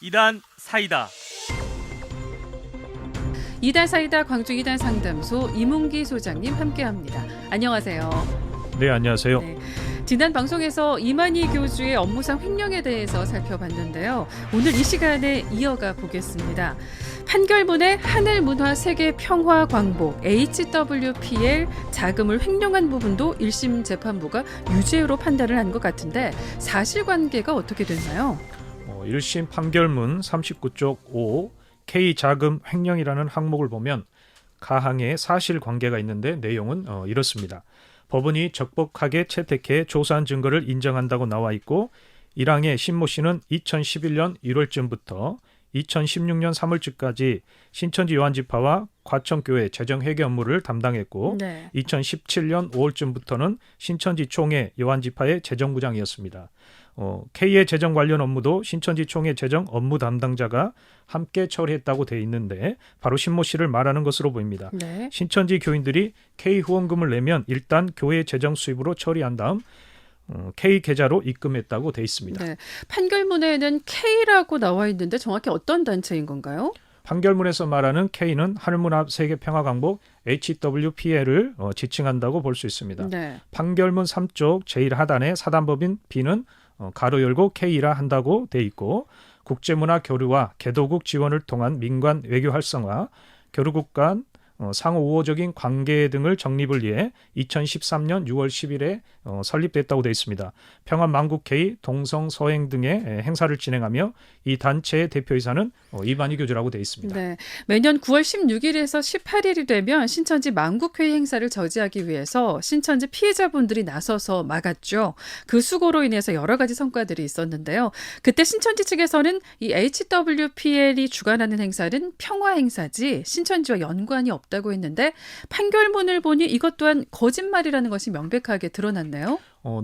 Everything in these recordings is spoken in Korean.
이단 사이다. 이단 사이다 광주 이단 상담소 이문기 소장님 함께합니다. 안녕하세요. 네, 안녕하세요. 네. 지난 방송에서 이만희 교주의 업무상 횡령에 대해서 살펴봤는데요. 오늘 이 시간에 이어가 보겠습니다. 판결문에 하늘문화세계평화광복 HWPL 자금을 횡령한 부분도 1심 재판부가 유죄로 판단을 한 것 같은데 사실관계가 어떻게 됐나요? 1심 판결문 39쪽 5 K 자금 횡령이라는 항목을 보면 가항에 사실관계가 있는데 내용은 이렇습니다. 법원이 적법하게 채택해 조사한 증거를 인정한다고 나와 있고 1항의 신모 씨는 2011년 1월쯤부터 2016년 3월쯤까지 신천지 요한지파와 과천교회 재정회계 업무를 담당했고 네. 2017년 5월쯤부터는 신천지 총회 요한지파의 재정부장이었습니다. K의 재정 관련 업무도 신천지 총회 재정 업무 담당자가 함께 처리했다고 돼 있는데 바로 신모 씨를 말하는 것으로 보입니다. 네. 신천지 교인들이 K 후원금을 내면 일단 교회 재정 수입으로 처리한 다음 K 계좌로 입금했다고 돼 있습니다. 네. 판결문에는 K라고 나와 있는데 정확히 어떤 단체인 건가요? 판결문에서 말하는 K는 하늘문화세계평화광복 HWPL을 지칭한다고 볼 수 있습니다. 네. 판결문 3쪽 제1하단의 사단법인 B는 가로 열고 K라 한다고 돼 있고 국제문화 교류와 개도국 지원을 통한 민관 외교 활성화, 교류국 간 상호 우호적인 관계 등을 정립을 위해 2013년 6월 10일에 설립됐다고 되어 있습니다. 평안만국회의, 동성서행 등의 행사를 진행하며 이 단체의 대표이사는 이만희 교주라고 되어 있습니다. 네, 매년 9월 16일에서 18일이 되면 신천지 만국회의 행사를 저지하기 위해서 신천지 피해자분들이 나서서 막았죠. 그 수고로 인해서 여러 가지 성과들이 있었는데요. 그때 신천지 측에서는 이 HWPL이 주관하는 행사는 평화 행사지 신천지와 연관이 없다고 했는데 판결문을 보니 이것 또한 거짓말이라는 것이 명백하게 드러났네요.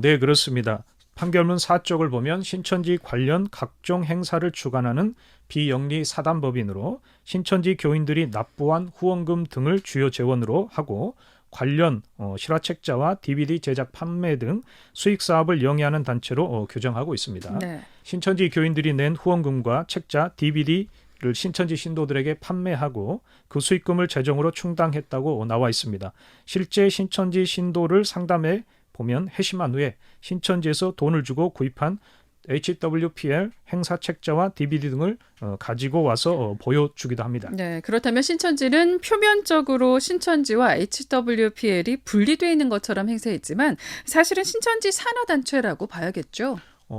네, 그렇습니다. 판결문 4쪽을 보면 신천지 관련 각종 행사를 주관하는 비영리 사단법인으로 신천지 교인들이 납부한 후원금 등을 주요 재원으로 하고 관련 실화책자와 DVD 제작 판매 등 수익 사업을 영위하는 단체로 규정하고 있습니다. 네. 신천지 교인들이 낸 후원금과 책자, DVD를 신천지 신도들에게 판매하고 그 수익금을 재정으로 충당했다고 나와 있습니다. 실제 신천지 신도를 상담해 보면 회심한 후에 신천지에서 돈을 주고 구입한 HWPL 행사 책자와 DVD 등을 가지고 와서 보여주기도 합니다. 네, 그렇다면 신천지는 표면적으로 신천지와 HWPL이 분리되어 있는 것처럼 행세했지만 사실은 신천지 산하단체라고 봐야겠죠.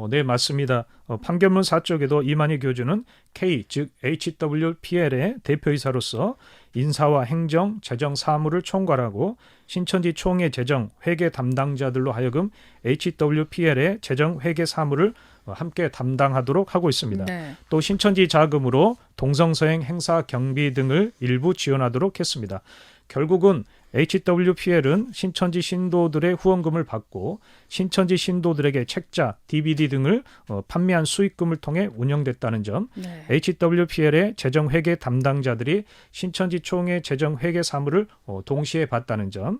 네, 맞습니다. 판결문 4쪽에도 이만희 교주는 K, 즉 HWPL의 대표이사로서 인사와 행정, 재정 사무를 총괄하고 신천지 총회 재정, 회계 담당자들로 하여금 HWPL의 재정, 회계 사무를 함께 담당하도록 하고 있습니다. 네. 또 신천지 자금으로 동성서행 행사 경비 등을 일부 지원하도록 했습니다. 결국은 HWPL은 신천지 신도들의 후원금을 받고 신천지 신도들에게 책자, DVD 등을 판매한 수익금을 통해 운영됐다는 점, 네. HWPL의 재정회계 담당자들이 신천지 총회 재정회계 사무를 동시에 봤다는 점,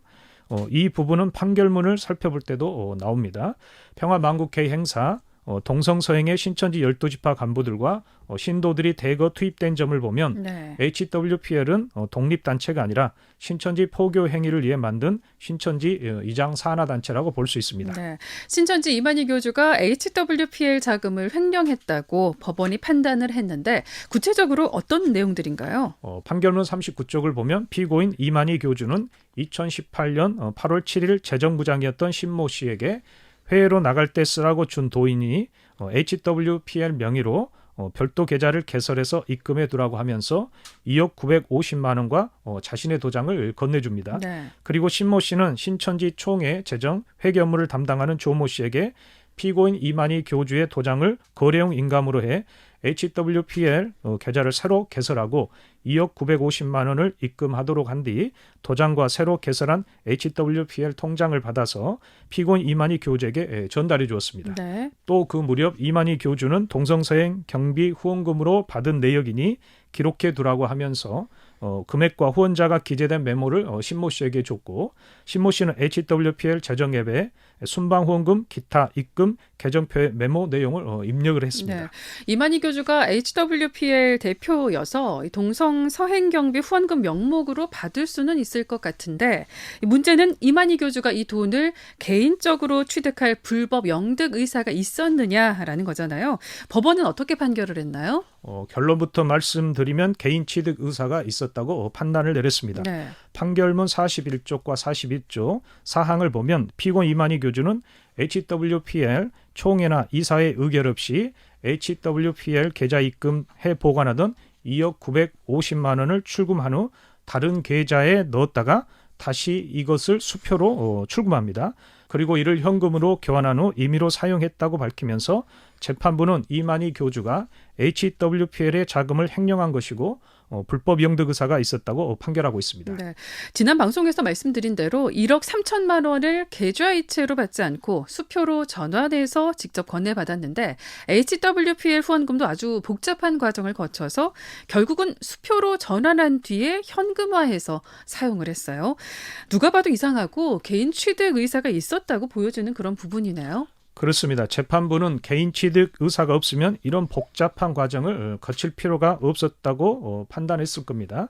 이 부분은 판결문을 살펴볼 때도 나옵니다. 평화만국회의 행사, 동성서행의 신천지 12지파 간부들과 신도들이 대거 투입된 점을 보면 네. HWPL은 독립단체가 아니라 신천지 포교 행위를 위해 만든 신천지 이장 산하단체라고 볼 수 있습니다. 네. 신천지 이만희 교주가 HWPL 자금을 횡령했다고 법원이 판단을 했는데 구체적으로 어떤 내용들인가요? 판결문 39쪽을 보면 피고인 이만희 교주는 2018년 8월 7일 재정부장이었던 신모 씨에게 회의로 나갈 때 쓰라고 준 도인이 HWPL 명의로 별도 계좌를 개설해서 입금해 두라고 하면서 2억 950만 원과 자신의 도장을 건네줍니다. 네. 그리고 신모 씨는 신천지 총회 재정 회계 업무를 담당하는 조모 씨에게 피고인 이만희 교주의 도장을 거래용 인감으로 해 HWPL 계좌를 새로 개설하고 2억 950만 원을 입금하도록 한 뒤 도장과 새로 개설한 HWPL 통장을 받아서 피고인 이만희 교주에게 전달해 주었습니다. 네. 또 그 무렵 이만희 교주는 동성서행 경비 후원금으로 받은 내역이니 기록해 두라고 하면서 금액과 후원자가 기재된 메모를 신모 씨에게 줬고 신모 씨는 HWPL 재정앱에 순방 후원금, 기타 입금, 계정표의 메모 내용을 입력을 했습니다. 네. 이만희 교주가 HWPL 대표여서 이 동성 서행경비 후원금 명목으로 받을 수는 있을 것 같은데 문제는 이만희 교주가 이 돈을 개인적으로 취득할 불법 영득 의사가 있었느냐라는 거잖아요. 법원은 어떻게 판결을 했나요? 결론부터 말씀드리면 개인 취득 의사가 있었다고 판단을 내렸습니다. 네. 판결문 41쪽과 42쪽 사항을 보면 피고 이만희 교주는 HWPL 총회나 이사의 의결 없이 HWPL 계좌 입금해 보관하던 2억 950만 원을 출금한 후 다른 계좌에 넣었다가 다시 이것을 수표로 출금합니다. 그리고 이를 현금으로 교환한 후 임의로 사용했다고 밝히면서 재판부는 이만희 교주가 HWPL의 자금을 횡령한 것이고 불법 영득 의사가 있었다고 판결하고 있습니다. 네. 지난 방송에서 말씀드린 대로 1억 3천만 원을 계좌이체로 받지 않고 수표로 전환해서 직접 건네받았는데 HWPL 후원금도 아주 복잡한 과정을 거쳐서 결국은 수표로 전환한 뒤에 현금화해서 사용을 했어요. 누가 봐도 이상하고 개인 취득 의사가 있었다고 보여지는 그런 부분이네요. 그렇습니다. 재판부는 개인 취득 의사가 없으면 이런 복잡한 과정을 거칠 필요가 없었다고 판단했을 겁니다.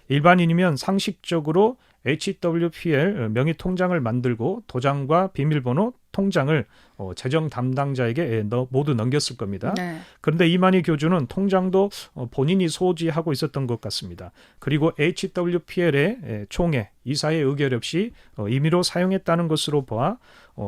일반인이면 상식적으로 HWPL 명의 통장을 만들고 도장과 비밀번호 통장을 재정 담당자에게 모두 넘겼을 겁니다. 네. 그런데 이만희 교주는 통장도 본인이 소지하고 있었던 것 같습니다. 그리고 HWPL의 총회, 이사의 의결 없이 임의로 사용했다는 것으로 보아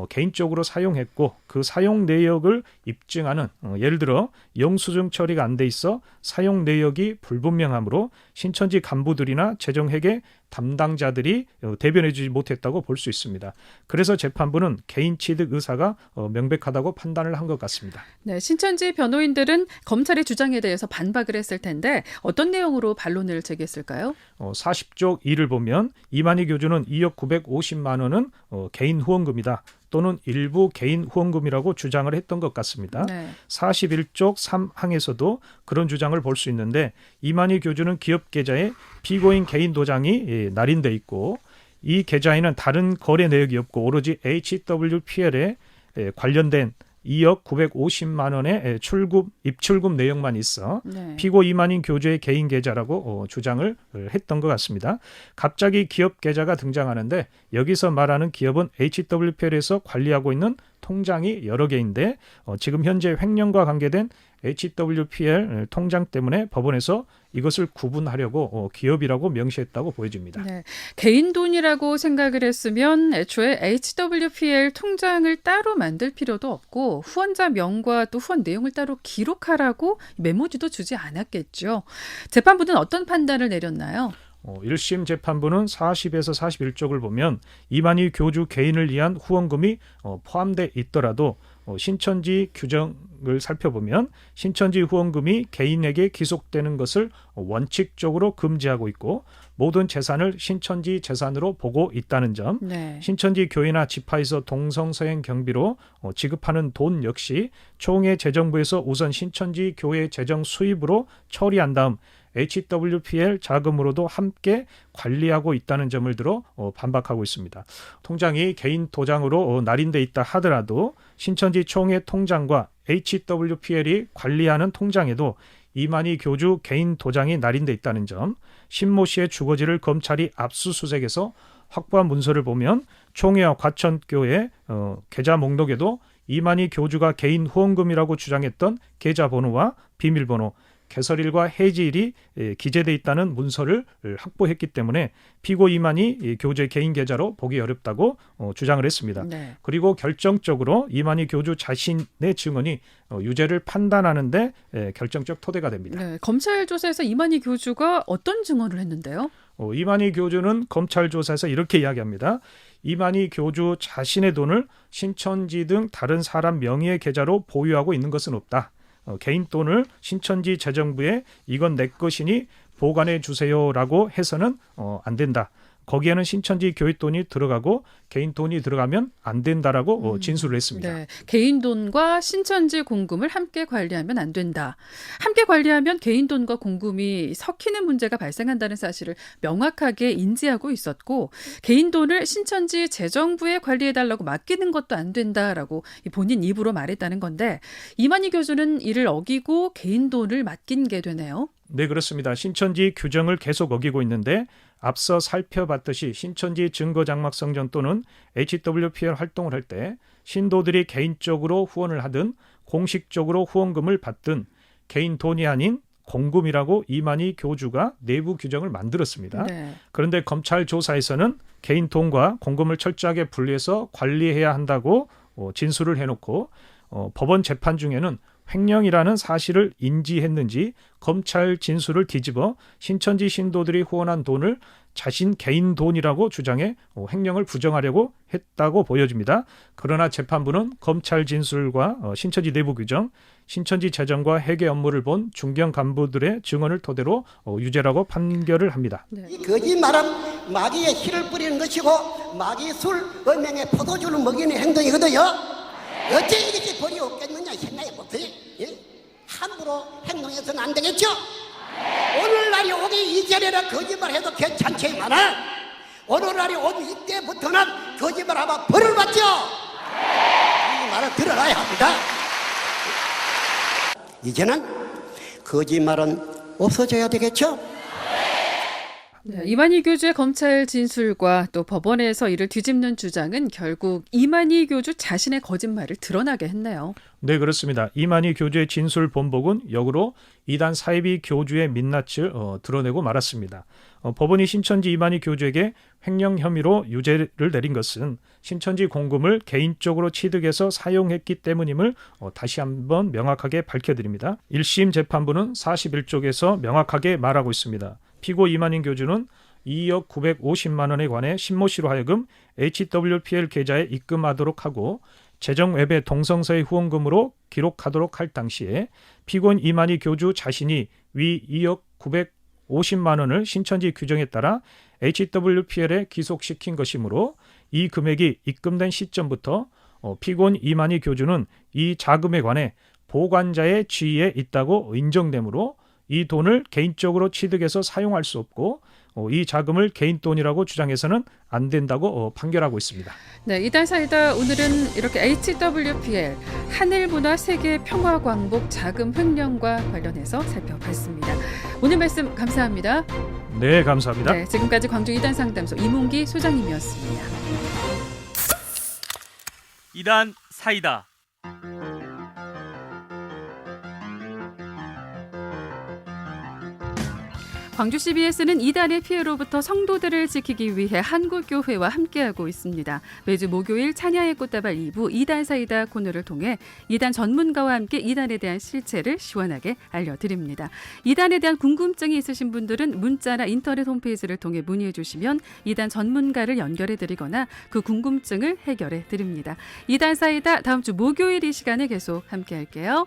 개인적으로 사용했고 그 사용 내역을 입증하는 예를 들어 영수증 처리가 안 돼 있어 사용 내역이 불분명하므로 신천지 간부들이나 재정회계 담당자들이 대변해주지 못했다고 볼 수 있습니다. 그래서 재판부는 개인 취득 의사가 명백하다고 판단을 한 것 같습니다. 네, 신천지 변호인들은 검찰의 주장에 대해서 반박을 했을 텐데 어떤 내용으로 반론을 제기했을까요? 40쪽 2를 보면 이만희 교주는 2억 950만 원은 개인 후원금이다. 또는 일부 개인 후원금이라고 주장을 했던 것 같습니다. 네. 41쪽 3항에서도 그런 주장을 볼 수 있는데 이만희 교주는 기업 계좌에 피고인 개인 도장이 날인돼 있고 이 계좌에는 다른 거래 내역이 없고 오로지 HWPL에 관련된 2억 950만 원의 입출금 내역만 있어 네. 피고 이만희 교주의 개인 계좌라고 주장을 했던 것 같습니다. 갑자기 기업 계좌가 등장하는데 여기서 말하는 기업은 HWPL에서 관리하고 있는 통장이 여러 개인데 지금 현재 횡령과 관계된 HWPL 통장 때문에 법원에서 이것을 구분하려고 기업이라고 명시했다고 보여집니다. 네. 개인 돈이라고 생각을 했으면 애초에 HWPL 통장을 따로 만들 필요도 없고 후원자 명과 또 후원 내용을 따로 기록하라고 메모지도 주지 않았겠죠. 재판부는 어떤 판단을 내렸나요? 1심 재판부는 40에서 41쪽을 보면 이만희 교주 개인을 위한 후원금이 포함돼 있더라도 신천지 규정을 살펴보면 신천지 후원금이 개인에게 기속되는 것을 원칙적으로 금지하고 있고 모든 재산을 신천지 재산으로 보고 있다는 점, 네. 신천지 교회나 지파에서 동성서행 경비로 지급하는 돈 역시 총회 재정부에서 우선 신천지 교회 재정 수입으로 처리한 다음 HWPL 자금으로도 함께 관리하고 있다는 점을 들어 반박하고 있습니다. 통장이 개인 도장으로 날인돼 있다 하더라도 신천지 총회 통장과 HWPL이 관리하는 통장에도 이만희 교주 개인 도장이 날인돼 있다는 점, 신모 씨의 주거지를 검찰이 압수수색해서 확보한 문서를 보면 총회와 과천교회 계좌 목록에도 이만희 교주가 개인 후원금이라고 주장했던 계좌번호와 비밀번호, 개설일과 해지일이 기재돼 있다는 문서를 확보했기 때문에 피고 이만희 교주의 개인 계좌로 보기 어렵다고 주장을 했습니다. 네. 그리고 결정적으로 이만희 교주 자신의 증언이 유죄를 판단하는데 결정적 토대가 됩니다. 네. 검찰 조사에서 이만희 교주가 어떤 증언을 했는데요? 이만희 교주는 검찰 조사에서 이렇게 이야기합니다. 이만희 교주 자신의 돈을 신천지 등 다른 사람 명의의 계좌로 보유하고 있는 것은 없다. 개인 돈을 신천지 재정부에 이건 내 것이니 보관해 주세요라고 해서는 안 된다. 거기에는 신천지 교회 돈이 들어가고 개인 돈이 들어가면 안 된다라고 진술을 했습니다. 네, 개인 돈과 신천지 공금을 함께 관리하면 안 된다. 함께 관리하면 개인 돈과 공금이 섞이는 문제가 발생한다는 사실을 명확하게 인지하고 있었고 개인 돈을 신천지 재정부에 관리해달라고 맡기는 것도 안 된다라고 본인 입으로 말했다는 건데 이만희 교주는 이를 어기고 개인 돈을 맡긴 게 되네요. 네, 그렇습니다. 신천지 규정을 계속 어기고 있는데 앞서 살펴봤듯이 신천지 증거장막성전 또는 HWPL 활동을 할 때 신도들이 개인적으로 후원을 하든 공식적으로 후원금을 받든 개인 돈이 아닌 공금이라고 이만희 교주가 내부 규정을 만들었습니다. 네. 그런데 검찰 조사에서는 개인 돈과 공금을 철저하게 분리해서 관리해야 한다고 진술을 해놓고 법원 재판 중에는 횡령이라는 사실을 인지했는지 검찰 진술을 뒤집어 신천지 신도들이 후원한 돈을 자신 개인 돈이라고 주장해 횡령을 부정하려고 했다고 보여집니다. 그러나 재판부는 검찰 진술과 신천지 내부 규정, 신천지 재정과 회계 업무를 본 중견 간부들의 증언을 토대로 유죄라고 판결을 합니다. 네. 이 거짓말은 마귀의 희를 뿌리는 것이고 마귀 술, 음행의 포도주를 먹이는 행동이거든요. 어째 이렇게 벌이 없겠느냐 생각해 보세요. 예? 함부로 행동해서는 안 되겠죠. 오늘날이 오기 이전에는 거짓말해도 괜찮지만은 오늘날이 오기 이때부터는 거짓말하면 벌을 받죠. 이 말을 들어가야 합니다. 이제는 거짓말은 없어져야 되겠죠. 네, 이만희 교주의 검찰 진술과 또 법원에서 이를 뒤집는 주장은 결국 이만희 교주 자신의 거짓말을 드러나게 했네요. 네, 그렇습니다. 이만희 교주의 진술 번복은 역으로 이단 사이비 교주의 민낯을 드러내고 말았습니다. 법원이 신천지 이만희 교주에게 횡령 혐의로 유죄를 내린 것은 신천지 공금을 개인적으로 취득해서 사용했기 때문임을 다시 한번 명확하게 밝혀드립니다. 1심 재판부는 41쪽에서 명확하게 말하고 있습니다. 피고 이만희 교주는 2억 950만 원에 관해 신모 씨로 하여금 HWPL 계좌에 입금하도록 하고 재정 외배 동성서의 후원금으로 기록하도록 할 당시에 피고인 이만희 교주 자신이 위 2억 950만 원을 신천지 규정에 따라 HWPL에 기속시킨 것이므로 이 금액이 입금된 시점부터 피고인 이만희 교주는 이 자금에 관해 보관자의 지위에 있다고 인정되므로 이 돈을 개인적으로 취득해서 사용할 수 없고 이 자금을 개인 돈이라고 주장해서는 안 된다고 판결하고 있습니다. 네, 이달 사이다 오늘은 이렇게 HWPL 하늘문화 세계 평화광복 자금 횡령과 관련해서 살펴봤습니다. 오늘 말씀 감사합니다. 네, 감사합니다. 네, 지금까지 광주 이단 상담소 이문기 소장님이었습니다. 이단 사이다. 광주 CBS는 이단의 피해로부터 성도들을 지키기 위해 한국교회와 함께하고 있습니다. 매주 목요일 찬양의 꽃다발 2부 이단 사이다 코너를 통해 이단 전문가와 함께 이단에 대한 실체를 시원하게 알려드립니다. 이단에 대한 궁금증이 있으신 분들은 문자나 인터넷 홈페이지를 통해 문의해 주시면 이단 전문가를 연결해 드리거나 그 궁금증을 해결해 드립니다. 이단 사이다 다음 주 목요일 이 시간에 계속 함께할게요.